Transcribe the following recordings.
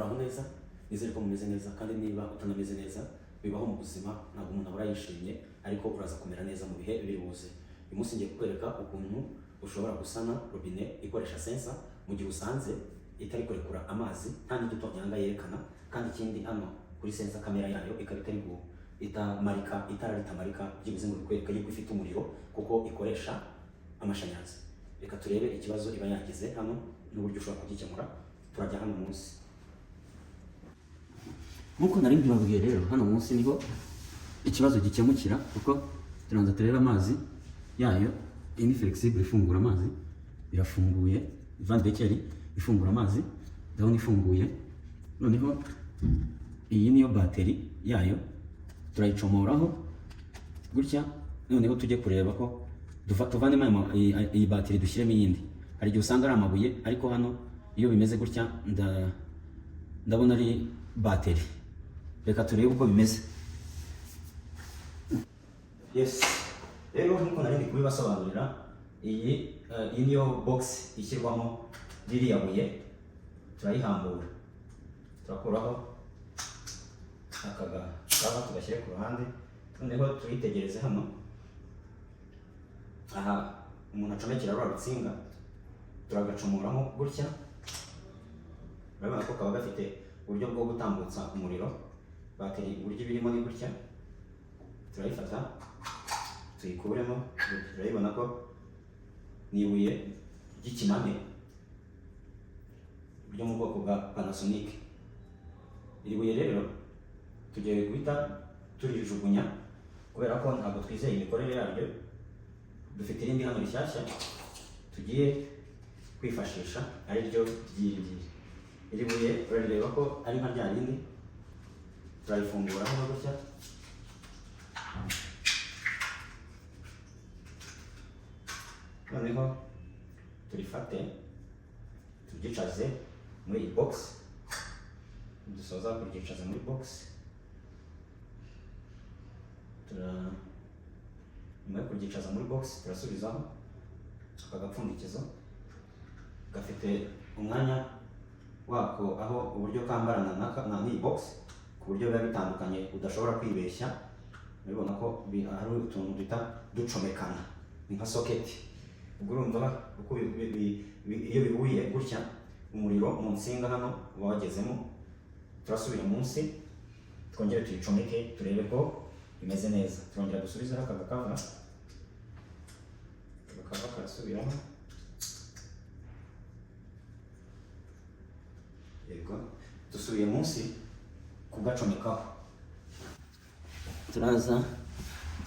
muraho neza, nizere ko mumeze neza, kandi niba utanameze neza bibaho mu buzima, ntabwo umuntu aba yishimye, ariko uraza kumera neza mu bihe biri buze. Uyu munsi ngiye kukwereka ukuntu ushobora gusana robine ikoresha sensa mu gihe usanze itari kurekura amazi nta n'igitonyanga yerekana, kandi ikindi hano kuri sensa kamera yayo ikaba itari itamarika itara ritamarika, byibuze ngo bikwereka yuko ifite umuriro kuko ikoresha amashanyarazi. Reka turebe ikibazo iba yagize hano n'uburyo ushobora kugikemura. Turajya hano munsi. Nkuko nari mbibabwiye rero, hano munsi niho ikibazo gikemukira, kuko turanza turebe amazi yayo. Iyi ni flexible ifungura amazi, irafunguye. Van Beekeri ifungura amazi, ndabona ifunguye. Noneho iyi niyo bateri yayo, turayicomoraho gutya. Noneho tujye kureba ko tuvanemo iyi bateri dushyiremo iyindi. Hari igihe usanga ari amabuye, ariko hano iyo bimeze gutya ndabona ari bateri. Reka turebe uko bimeze. Yes, rero nkuko nari ndi kubibasobanurira, iyi niyo box ishyirwamo ririya buye. Turayihambura, turakuraho akagaba tugashyire ku ruhande. Noneho tuyitegereze hano. Aha umuntu acomekera rwa rutsinga, turagacomoramo gutya. Urabona ko kaba gafite uburyo bwo gutambutsa umuriro. Bateri uburyo birimo ni gutya. Turayifata tuyikuremo, turayibona ko ni ibuye ry'ikimane ryo mu bwoko bwa Panasonic. Iri buye rero tugiye guhita turijugunya kubera ko ntabwo twizeye imikorere yaryo. Dufite irindi hano rishyashya tugiye kwifashisha, ari ryo ryiri. Iri buye urareba ko ari nka rya rindi. Turayifungura hano gutya. Noneho turifate turyicaze muri iyi box. Dusoza kuryicaza muri box, nyuma yo kuryicaza muri box turasubizaho aka gapfundikizo. Gafite umwanya wako aho uburyo kambarana n'iyi box, ku buryo biba bitandukanye, udashobora kwibeshya. Urabona ko hari utuntu duhita ducomekana, ni nka soketi. Ubwo urumva uko iyo bihuye gutya umuriro mu nsinga hano uba wagezemo. Turasubira munsi twongere tuyicomeke turebe ko bimeze neza. Turongera dusubizeho aka gakava, agakava karasubiramo. Yego, dusubiye munsi kugacomekaho. Turaza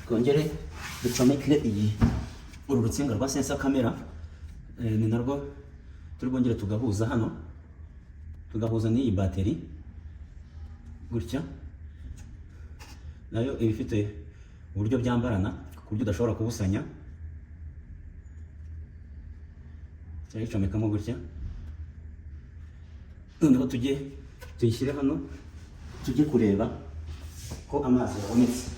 twongere ducomeke uru rutsinga rwa sensa kamera. Ni narwo turi bwongere tugahuza hano, tugahuza n'iyi bateri gutya. Nayo iba ifite uburyo byambarana ku buryo udashobora kubusanya. Turayicomekamo gutya. Noneho tuyishyire hano, tujye kureba ko amazi yabonetse.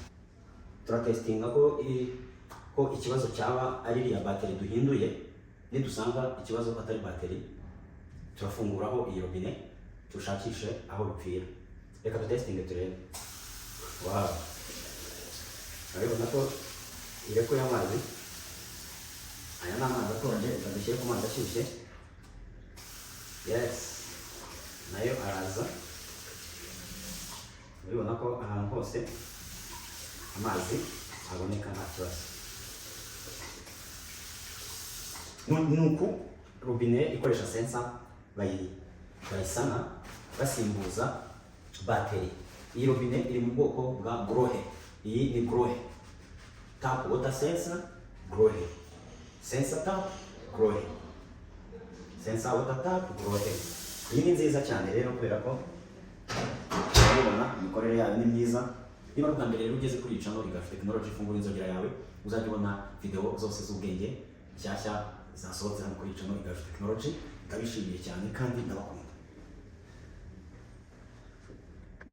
Turatestinga ko ikibazo cyaba ari iriya bateri duhinduye. Nidusanga ikibazo atari bateri, turafunguraho iyi robine tushakishe aho bipfira. Reka dutestinge turebe. Wow, urabona ko irekuye amazi. Aya ni amazi akonje, reka dushyire ku mazi ashyushye. Yes, nayo araza. Urabona ko ahantu hose amazi aboneka nta kibazo. Nuko robine ikoresha sensa bayisana basimbuza bateri. Iyi robine iri mu bwoko bwa Grohe. Iyi ni Grohe tap water sensor Grohe. Sensa tap Grohe. Sensa water tap Grohe. Iyi ni nziza cyane rero kubera ko urabona imikorere yayo ni myiza. Niba ari ubwa mbere rero ugeze kuri channel Igafu Technology, fungura inzogera yawe uzajya ubona video zose z'ubwenge nshyashya zasohotse hano kuri channel Igafu Technology. Ndabishimiye cyane kandi ndabakunda.